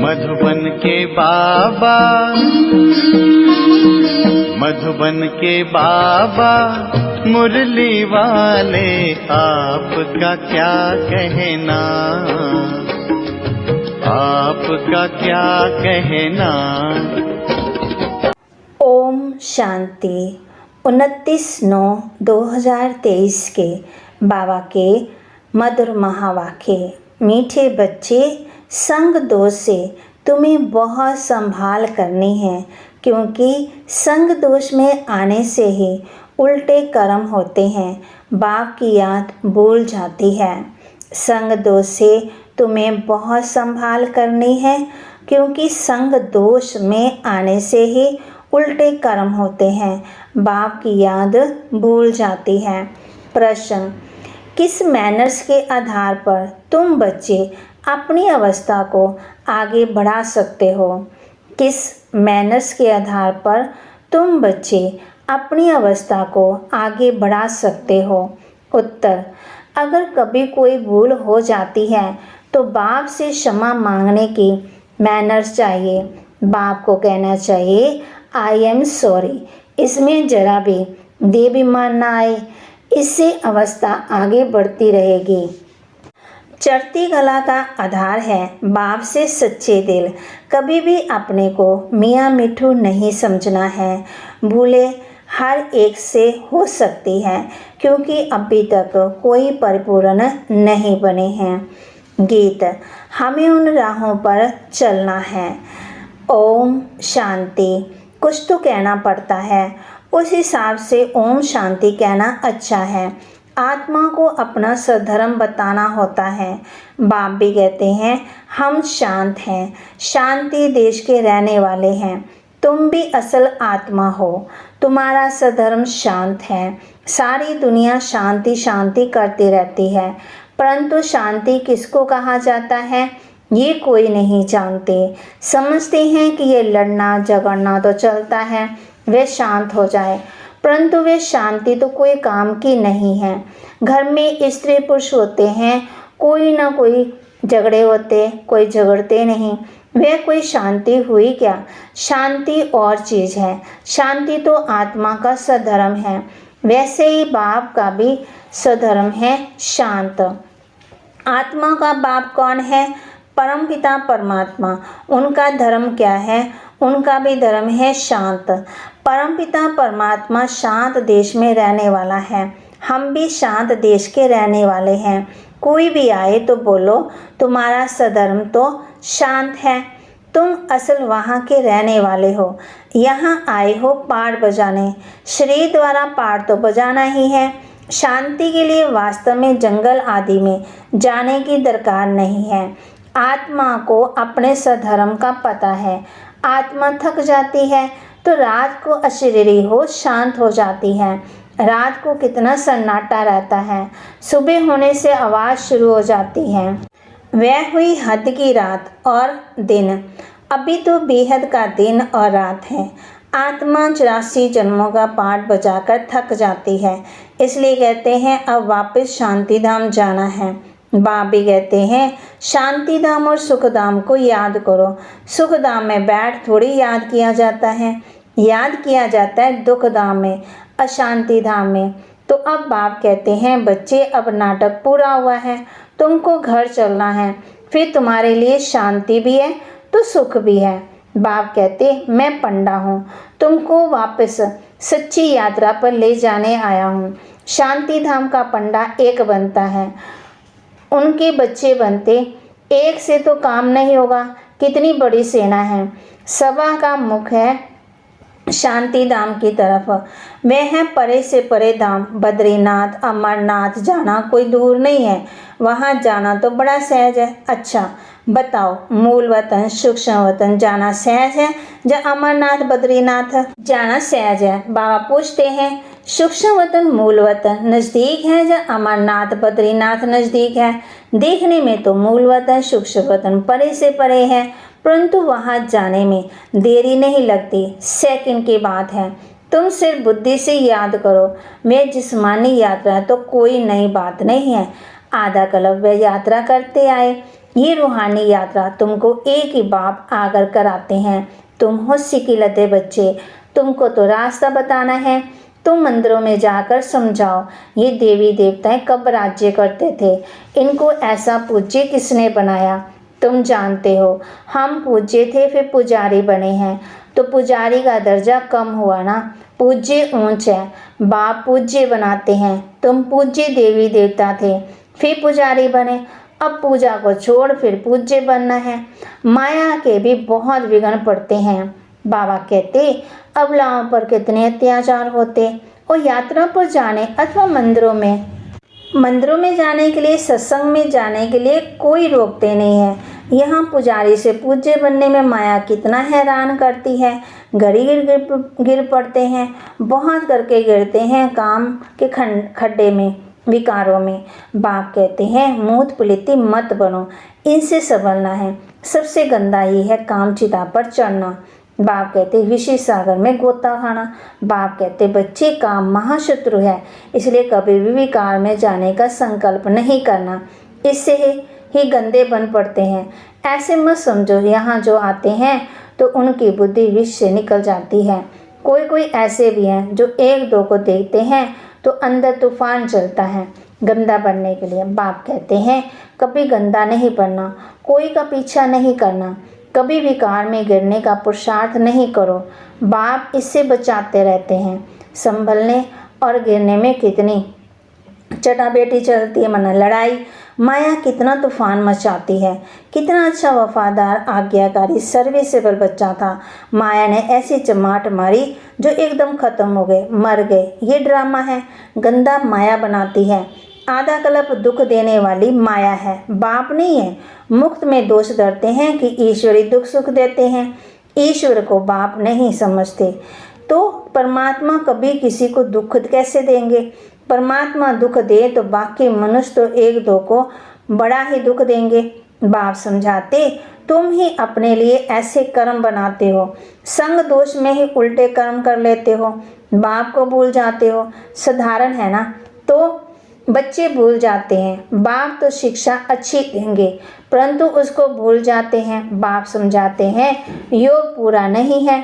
मधुबन के बाबा, मधुबन के बाबा मुरली वाले, आपका क्या कहना, आपका क्या कहना। ओम शांति। 29/9/2023 के बाबा के मधुर महावाक्य। मीठे बच्चे, संग दोष से तुम्हें बहुत संभाल करनी है, क्योंकि संग दोष में आने से ही उल्टे कर्म होते हैं, बाप की याद भूल जाती है। संग दोष से तुम्हें बहुत संभाल करनी है, क्योंकि संग दोष में आने से ही उल्टे कर्म होते हैं, बाप की याद भूल जाती है। प्रश्न: किस मैनर्स के आधार पर तुम बच्चे अपनी अवस्था को आगे बढ़ा सकते हो? किस मैनर्स के आधार पर तुम बच्चे अपनी अवस्था को आगे बढ़ा सकते हो? उत्तर: अगर कभी कोई भूल हो जाती है तो बाप से क्षमा मांगने की मैनर्स चाहिए। बाप को कहना चाहिए आई एम सॉरी। इसमें जरा भी देभिमान ना आए, इससे अवस्था आगे बढ़ती रहेगी। चढ़ती कला का आधार है बाप से सच्चे दिल। कभी भी अपने को मियाँ मिठू नहीं समझना है। भूले हर एक से हो सकती है, क्योंकि अभी तक कोई परिपूर्ण नहीं बने हैं। गीत: हमें उन राहों पर चलना है। ओम शांति। कुछ तो कहना पड़ता है, उस हिसाब से ओम शांति कहना अच्छा है। आत्मा को अपना सधर्म बताना होता है। बाप भी कहते हैं हम शांत हैं, शांति देश के रहने वाले हैं। तुम भी असल आत्मा हो, तुम्हारा सधर्म शांत है। सारी दुनिया शांति शांति करती रहती है, परंतु शांति किसको कहा जाता है ये कोई नहीं जानते। समझते हैं कि ये लड़ना झगड़ना तो चलता है, वे शांत हो जाए, परंतु वे शांति तो कोई काम की नहीं है। घर में स्त्री पुरुष होते हैं, कोई ना कोई झगड़े होते, कोई झगड़ते नहीं, वे कोई शांति हुई क्या? शांति और चीज़ है। शांति तो आत्मा का सधर्म है। वैसे ही बाप का भी सधर्म है शांत। आत्मा का बाप कौन है? परमपिता परमात्मा। उनका धर्म क्या है? उनका भी धर्म है शांत। परमपिता परमात्मा शांत देश में रहने वाला है। हम भी शांत देश के रहने वाले हैं। कोई भी आए तो बोलो तुम्हारा सधर्म तो शांत है, तुम असल वहाँ के रहने वाले हो। यहाँ आए हो पाठ बजाने, शरीर द्वारा पाठ तो बजाना ही है। शांति के लिए वास्तव में जंगल आदि में जाने की दरकार नहीं है। आत्मा को अपने सधर्म का पता है। आत्मा थक जाती है तो रात को अशरीरी हो शांत हो जाती है। रात को कितना सन्नाटा रहता है, सुबह होने से आवाज़ शुरू हो जाती है। वह हुई हद की रात और दिन। अभी तो बेहद का दिन और रात है। आत्मा 84 जन्मों का पाठ बजाकर थक जाती है, इसलिए कहते हैं अब वापस शांति धाम जाना है। बाप भी कहते हैं शांति धाम और सुख धाम को याद करो। सुख धाम में बैठ थोड़ी याद किया जाता है, याद किया जाता है दुख धाम में, अशांति धाम में। तो अब बाप कहते हैं बच्चे अब नाटक पूरा हुआ है, तुमको घर चलना है, फिर तुम्हारे लिए शांति भी है तो सुख भी है। बाप कहते मैं पंडा हूँ, तुमको वापस सच्ची यात्रा पर ले जाने आया हूँ। शांति धाम का पंडा एक बनता है, उनके बच्चे बनते, एक से तो काम नहीं होगा। कितनी बड़ी सेना है। सभा का मुख है शांति धाम की तरफ। वह है परे से परे धाम। बद्रीनाथ अमरनाथ जाना कोई दूर नहीं है, वहाँ जाना तो बड़ा सहज है। अच्छा बताओ, मूल वतन सूक्ष्म वतन जाना सहज है या अमरनाथ बद्रीनाथ जाना सहज है? बाबा पूछते हैं सूक्ष्म वतन मूल वतन नज़दीक है या अमरनाथ बद्रीनाथ नज़दीक है? देखने में तो मूल वतन सूक्ष्म वतन परे से परे है, परंतु वहाँ जाने में देरी नहीं लगती, सेकंड की बात है। तुम सिर्फ बुद्धि से याद करो। मैं जिस्मानी यात्रा तो कोई नई बात नहीं है। आधा कल्प वे यात्रा करते आए, ये रूहानी यात्रा तुमको एक ही बाप आकर कराते हैं। तुम होशी के लदे बच्चे, तुमको तो रास्ता बताना है। तुम मंदिरों में जाकर समझाओ ये देवी देवताएं कब राज्य करते थे, इनको ऐसा पूज्य किसने बनाया। तुम जानते हो हम पूज्य थे, फिर पुजारी बने हैं, तो पुजारी का दर्जा कम हुआ ना। पूज्य ऊंच है, बाप पूज्य बनाते हैं। तुम पूज्य देवी देवता थे, फिर पुजारी बने, अब पूजा को छोड़ फिर पूज्य बनना है। माया के भी बहुत विघ्न पड़ते हैं। बाबा कहते अबलाओं पर कितने अत्याचार होते, और यात्रा पर जाने अथवा मंदिरों में जाने के लिए, सत्संग में जाने के लिए कोई रोकते नहीं है। यहाँ पुजारी से पूज्य बनने में माया कितना हैरान करती है। घड़ी गिर पड़ते हैं, बहुत करके गिरते हैं काम के खड्डे में, विकारों में। बाप कहते हैं मूत पुलिती मत बनो, इनसे संभलना है। सबसे गंदा ये है काम चिता पर चढ़ना। बाप कहते विषय सागर में गोता खाना। बाप कहते बच्चे काम महाशत्रु है, इसलिए कभी भी विकार में जाने का संकल्प नहीं करना, इससे ही गंदे बन पड़ते हैं। ऐसे मत समझो यहाँ जो आते हैं तो उनकी बुद्धि विष से निकल जाती है। कोई ऐसे भी हैं जो एक दो को देखते हैं तो अंदर तूफान चलता है गंदा बनने के लिए। बाप कहते हैं कभी गंदा नहीं बनना, कोई का पीछा नहीं करना, कभी विकार में गिरने का पुरुषार्थ नहीं करो। बाप इससे बचाते रहते हैं। संभलने और गिरने में कितनी चटाबेटी चलती है, मना लड़ाई। माया कितना तूफान मचाती है। कितना अच्छा वफादार आज्ञाकारी सर्विसेबल बच्चा था, माया ने ऐसी चमाट मारी जो एकदम खत्म हो गए, मर गए। ये ड्रामा है, गंदा माया बनाती है। आधा कल्प दुख देने वाली माया है, बाप नहीं है। मुक्त में दोष धरते हैं कि ईश्वरी दुख सुख देते हैं, ईश्वर को बाप नहीं समझते। तो परमात्मा कभी किसी को दुख कैसे देंगे। परमात्मा दुख दे तो बाकी मनुष्य तो एक दो को बड़ा ही दुख देंगे। बाप समझाते तुम ही अपने लिए ऐसे कर्म बनाते हो, संग दोष में ही उल्टे कर्म कर लेते हो, बाप को भूल जाते हो। साधारण है ना, तो बच्चे भूल जाते हैं। बाप तो शिक्षा अच्छी देंगे परंतु उसको भूल जाते हैं। बाप समझाते हैं योग पूरा नहीं है।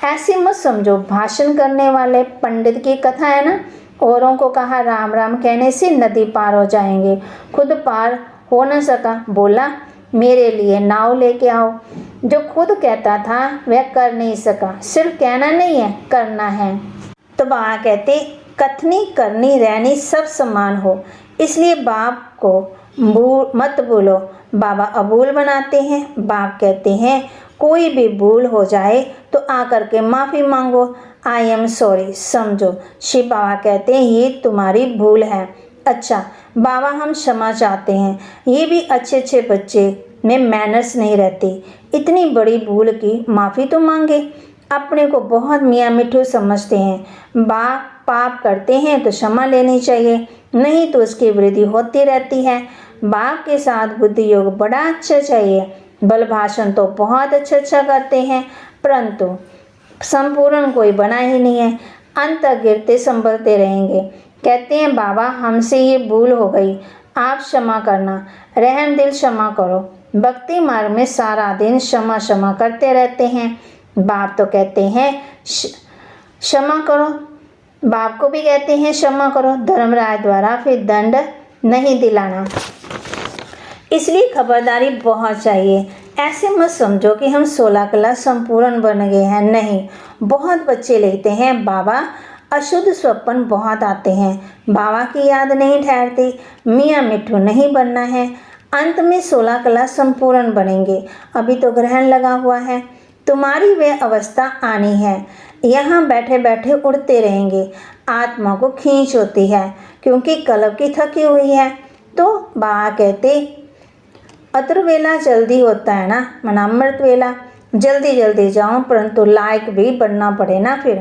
ऐसे मत समझो, भाषण करने वाले पंडित की कथा है ना, औरों को कहा राम राम कहने से नदी पार हो जाएंगे, खुद पार हो न सका, बोला मेरे लिए नाव लेके आओ। जो खुद कहता था वह कर नहीं सका, सिर्फ कहना नहीं है करना है। तो बाबा कहते कथनी करनी रहनी सब समान हो, इसलिए बाप को मत भूलो। बाबा अबूल बनाते हैं। बाप कहते हैं कोई भी भूल हो जाए तो आकर के माफ़ी मांगो, आई एम सॉरी समझो। शिव बाबा कहते हैं ये तुम्हारी भूल है। अच्छा बाबा हम क्षमा चाहते हैं, ये भी अच्छे बच्चे में मैनर्स नहीं रहती, इतनी बड़ी भूल की माफ़ी तो मांगे। अपने को बहुत मियाँ मिठू समझते हैं। बाप पाप करते हैं तो क्षमा लेनी चाहिए, नहीं तो उसकी वृद्धि होती रहती है। बाप के साथ बुद्धि योग बड़ा अच्छा चाहिए। बल भाषण तो बहुत अच्छा करते हैं परंतु संपूर्ण कोई बना ही नहीं है, अंत गिरते संभलते रहेंगे। कहते हैं बाबा हमसे ये भूल हो गई, आप क्षमा करना, रहम दिल क्षमा करो। भक्ति मार्ग में सारा दिन क्षमा करते रहते हैं। बाप तो कहते हैं क्षमा करो, बाप को भी कहते हैं क्षमा करो, धर्मराय द्वारा फिर दंड नहीं दिलाना, इसलिए खबरदारी बहुत चाहिए। ऐसे मत समझो कि हम 16 क्लास संपूर्ण बन गए हैं, नहीं। बहुत बच्चे लेते हैं बाबा, अशुद्ध स्वप्न बहुत आते हैं, बाबा की याद नहीं ठहरती, मियाँ मिठू नहीं बनना है। अंत में 16 क्लास संपूर्ण बनेंगे। अभी तो ग्रहण लगा हुआ है, तुम्हारी वे अवस्था आनी है। यहाँ बैठे बैठे उड़ते रहेंगे, आत्मा को खींच होती है क्योंकि कल्प की थकी हुई है। तो बाबा कहते अतुर्वेला जल्दी होता है ना, मना अमृत वेला जल्दी जाओ, परंतु लायक भी बनना पड़े ना। फिर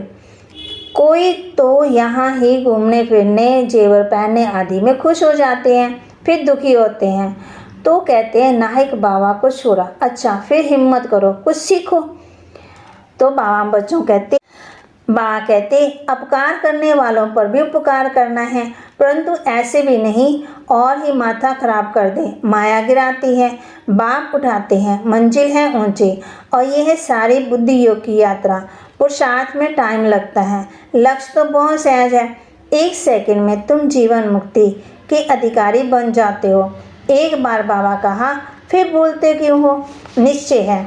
कोई तो यहाँ ही घूमने फिरने जेवर पहनने आदि में खुश हो जाते हैं, फिर दुखी होते हैं। तो कहते हैं नाहिक बाबा को छोड़ा, अच्छा फिर हिम्मत करो कुछ सीखो। तो बाबा बच्चों कहते बाबा कहते अपकार करने वालों पर भी उपकार करना है, परंतु ऐसे भी नहीं और ही माथा खराब कर दे। माया गिराती है, बाप उठाते हैं, मंजिल है ऊंची। और यह है सारी बुद्धि योग की यात्रा। पुरुषार्थ में टाइम लगता है, लक्ष्य तो बहुत सहज है। 1 सेकंड में तुम जीवन मुक्ति के अधिकारी बन जाते हो। एक बार बाबा कहा, फिर बोलते क्यों हो? निश्चय है,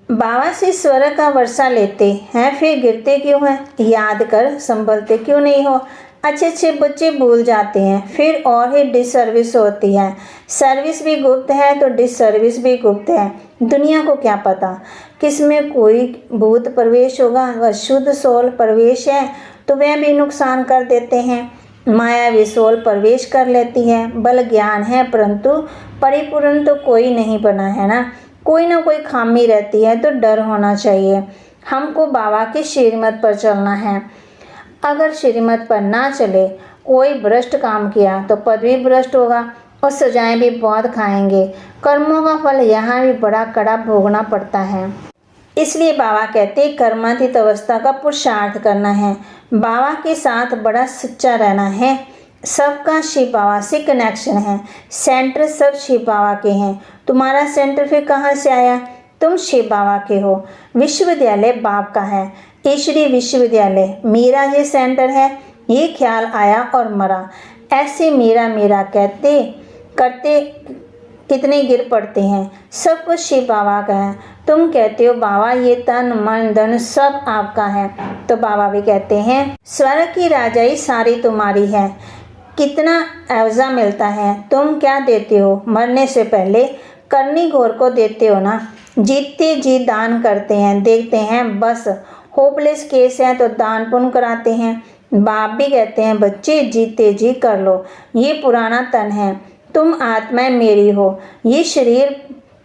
बाबा से स्वर्ग का वर्षा लेते हैं, फिर गिरते क्यों हैं? याद कर संभलते क्यों नहीं हो? अच्छे अच्छे बच्चे भूल जाते हैं, फिर और ही डिसर्विस होती है। सर्विस भी गुप्त है तो डिसर्विस भी गुप्त है। दुनिया को क्या पता किसमें कोई भूत प्रवेश होगा। वह शुद्ध सोल प्रवेश है तो वह भी नुकसान कर देते हैं। मायावी सोल प्रवेश कर लेती है। बल ज्ञान है परंतु परिपूर्ण तो कोई नहीं बना है ना। कोई ना कोई खामी रहती है तो डर होना चाहिए। हमको बाबा के श्रीमत पर चलना है। अगर श्रीमत पर ना चले, कोई भ्रष्ट काम किया तो पद भी भ्रष्ट होगा और सजाएं भी बहुत खाएंगे। कर्मों का फल यहाँ भी बड़ा कड़ा भोगना पड़ता है। इसलिए बाबा कहते कर्मातीत अवस्था का पुरुषार्थ करना है। बाबा के साथ बड़ा सच्चा रहना है। सबका शिव बाबा से कनेक्शन है। सेंटर सब शिव बाबा के हैं। तुम्हारा सेंटर फिर कहाँ से आया? तुम शिव बाबा के हो। विश्वविद्यालय बाप का है, ईश्वरीय विश्वविद्यालय मेरा ये सेंटर है। ये ख्याल आया और मरा। ऐसे मेरा मेरा कहते करते कितने गिर पड़ते हैं। सब कुछ शिव बाबा का है। तुम कहते हो बाबा ये तन मन धन सब आपका है, तो बाबा भी कहते हैं स्वर्ग की राजाई सारी तुम्हारी है। कितना एवजा मिलता है, तुम क्या देते हो? मरने से पहले करनी घोर को देते हो ना। जीतते जी दान करते हैं, देखते हैं बस होपलेस केस है तो दान पुण्य कराते हैं। बाप भी कहते हैं बच्चे जीते जी कर लो। ये पुराना तन है, तुम आत्माएं मेरी हो। ये शरीर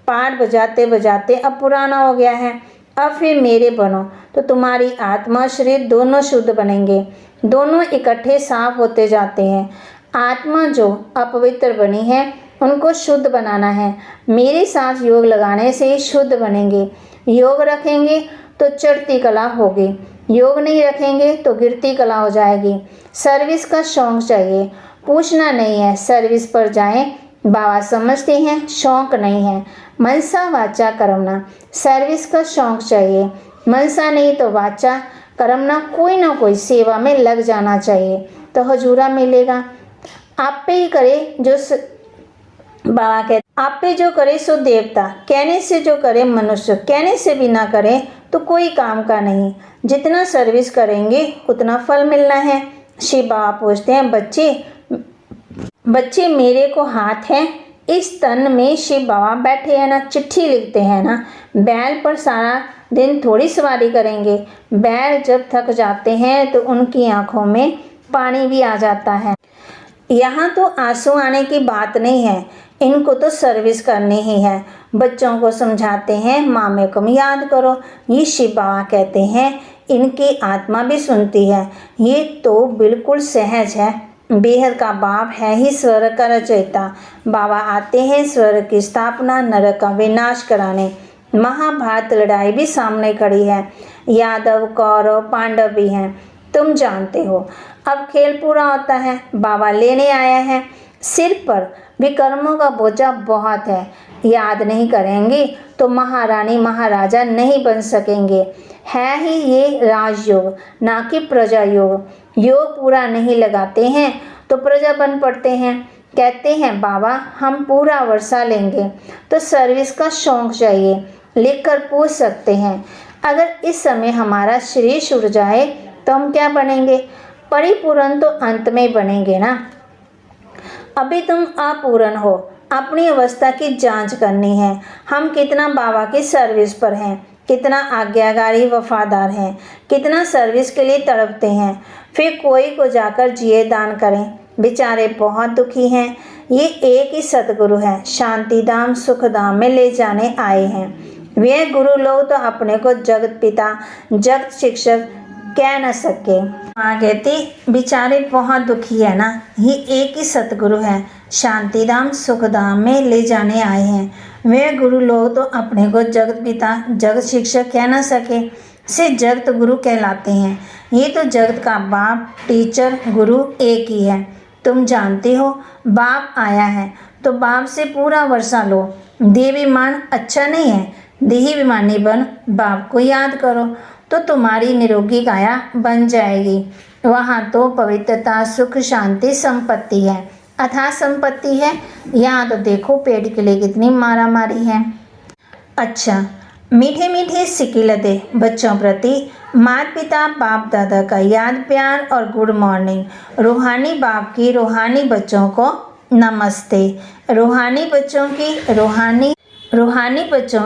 पाठ बजाते बजाते अब पुराना हो गया है। अब फिर मेरे बनो तो तुम्हारी आत्मा शरीर दोनों शुद्ध बनेंगे। दोनों इकट्ठे साफ होते जाते हैं। आत्मा जो अपवित्र बनी है उनको शुद्ध बनाना है। मेरे साथ योग लगाने से शुद्ध बनेंगे। योग रखेंगे तो चढ़ती कला होगी, योग नहीं रखेंगे तो गिरती कला हो जाएगी। सर्विस का शौक चाहिए, पूछना नहीं है, सर्विस पर जाएं। बाबा समझते हैं शौक नहीं है। मनसा वाचा कर्मना, सर्विस का शौक चाहिए। मनसा नहीं तो वाचा कर्मना, कोई ना कोई सेवा में लग जाना चाहिए तो हजूरा मिलेगा। आप पे ही करे जो बाबा कहते आप पे जो करे सो देवता, कहने से जो करे मनुष्य, कहने से भी ना करे तो कोई काम का नहीं। जितना सर्विस करेंगे उतना फल मिलना है। शिव बाबा पूछते हैं बच्चे मेरे को हाथ है, इस तन में शिव बाबा बैठे हैं ना, चिट्ठी लिखते हैं ना। बैल पर सारा दिन थोड़ी सवारी करेंगे। बैल जब थक जाते हैं तो उनकी आंखों में पानी भी आ जाता है। यहाँ तो आंसू आने की बात नहीं है, इनको तो सर्विस करनी ही है। बच्चों को समझाते हैं मामे को याद करो। ये शिव बाबा कहते हैं इनकी आत्मा भी सुनती है। ये तो बिल्कुल सहज है। बेहद का बाप है ही स्वर्ग का रचयिता। बाबा आते हैं स्वर्ग की स्थापना, नरक का विनाश कराने। महाभारत लड़ाई भी सामने खड़ी है। यादव कौरव पांडव भी हैं, तुम जानते हो। अब खेल पूरा होता है, बाबा लेने आया है। सिर पर विकर्मों का बोझा बहुत है। याद नहीं करेंगे तो महारानी महाराजा नहीं बन सकेंगे। है ही ये राजयोग ना कि प्रजा योग। योग पूरा नहीं लगाते हैं तो प्रजा बन पड़ते हैं। कहते हैं बाबा हम पूरा वर्षा लेंगे तो सर्विस का शौक चाहिए। लिखकर पूछ सकते हैं अगर इस समय हमारा शरीर छूट जाए तो हम क्या बनेंगे? परिपूर्ण तो अंत में बनेंगे ना। अभी तुम अपूर्ण हो। अपनी अवस्था की जांच करनी है। हम कितना बाबा की सर्विस पर हैं, कितना आज्ञाकारी वफादार हैं, कितना सर्विस के लिए तड़पते हैं। फिर कोई को जाकर जिए दान करें। बेचारे बहुत दुखी हैं। ये एक ही सतगुरु है, शांतिधाम सुखधाम में ले जाने आए हैं। वे गुरु लोग तो अपने को जगत पिता जगत शिक्षक कह न सके। माँ कहती बेचारे बहुत दुखी है ना। ये एक ही सतगुरु है, शांतिधाम सुखधाम में ले जाने आए हैं। वे गुरु लोग तो अपने को जगत पिता जगत शिक्षक कह न सके से जगत गुरु कहलाते हैं। ये तो जगत का बाप टीचर गुरु एक ही है। तुम जानते हो बाप आया है तो बाप से पूरा वर्षा लो। देहाभिमान अच्छा नहीं है, देहाभिमानी बन बाप को याद करो तो तुम्हारी निरोगी काया बन जाएगी। वहाँ तो पवित्रता, सुख, शांति, संपत्ति है, अथाह संपत्ति है। यहाँ तो देखो पेट के लिए कितनी मारा मारी है। अच्छा, मीठे मीठे सिकिलते बच्चों प्रति माता पिता बाप दादा का याद प्यार और गुड मॉर्निंग। रूहानी बाप की रूहानी बच्चों को नमस्ते। रूहानी बच्चों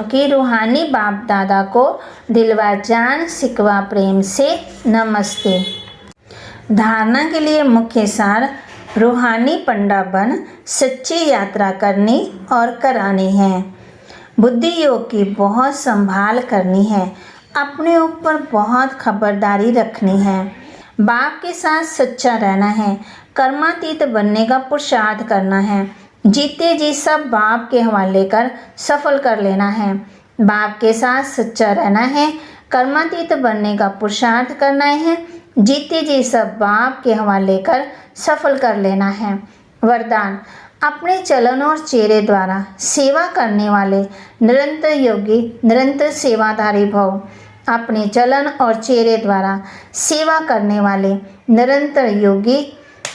की रूहानी बाप दादा को दिलवा जान सिकवा प्रेम से नमस्ते। धारणा के लिए मुख्य सार रूहानी पंडा बन सच्ची यात्रा करनी और करानी है। बुद्धि योग की बहुत संभाल करनी है, अपने ऊपर बहुत खबरदारी रखनी है, बाप के साथ सच्चा रहना है, कर्मातीत बनने का पुरुषार्थ करना है, जीते जी सब बाप के हवाले कर सफल कर लेना है। बाप के साथ सच्चा रहना है, कर्मातीत बनने का पुरुषार्थ करना है, जीते जी सब बाप के हवाले कर सफल कर लेना है। वरदान, अपने चलन और चेहरे द्वारा सेवा करने वाले निरंतर योगी निरंतर सेवाधारी भव। अपने चलन और चेहरे द्वारा सेवा करने वाले निरंतर योगी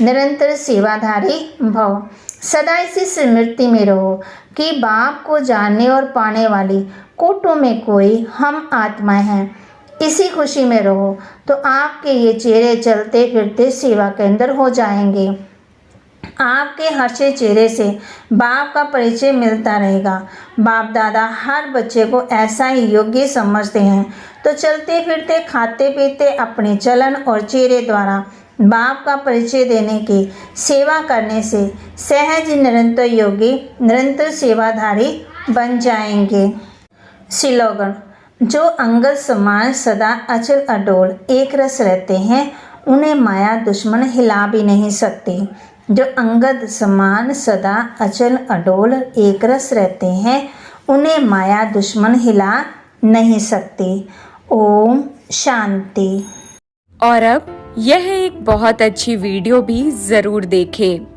निरंतर सेवाधारी भव। सदा इसी स्मृति में रहो कि बाप को जानने और पाने वाली कोटों में कोई हम आत्माएं हैं। इसी खुशी में रहो तो आपके ये चेहरे चलते फिरते सेवा केंद्र हो जाएंगे। आपके हर्षे चेहरे से बाप का परिचय मिलता रहेगा। बाप दादा हर बच्चे को ऐसा ही योग्य समझते हैं, तो चलते फिरते खाते पीते अपने चलन और चेहरे द्वारा बाप का परिचय देने की सेवा करने से सहज निरंतर योगी निरंतर सेवाधारी बन जाएंगे। स्लोगन, जो अंगद समान सदा अचल अडोल एक रस रहते हैं उन्हें माया दुश्मन हिला भी नहीं सकती। जो अंगद समान सदा अचल अडोल एक रस रहते हैं उन्हें माया दुश्मन हिला नहीं सकती। ओम शांति। और अब यह एक बहुत अच्छी वीडियो भी ज़रूर देखें।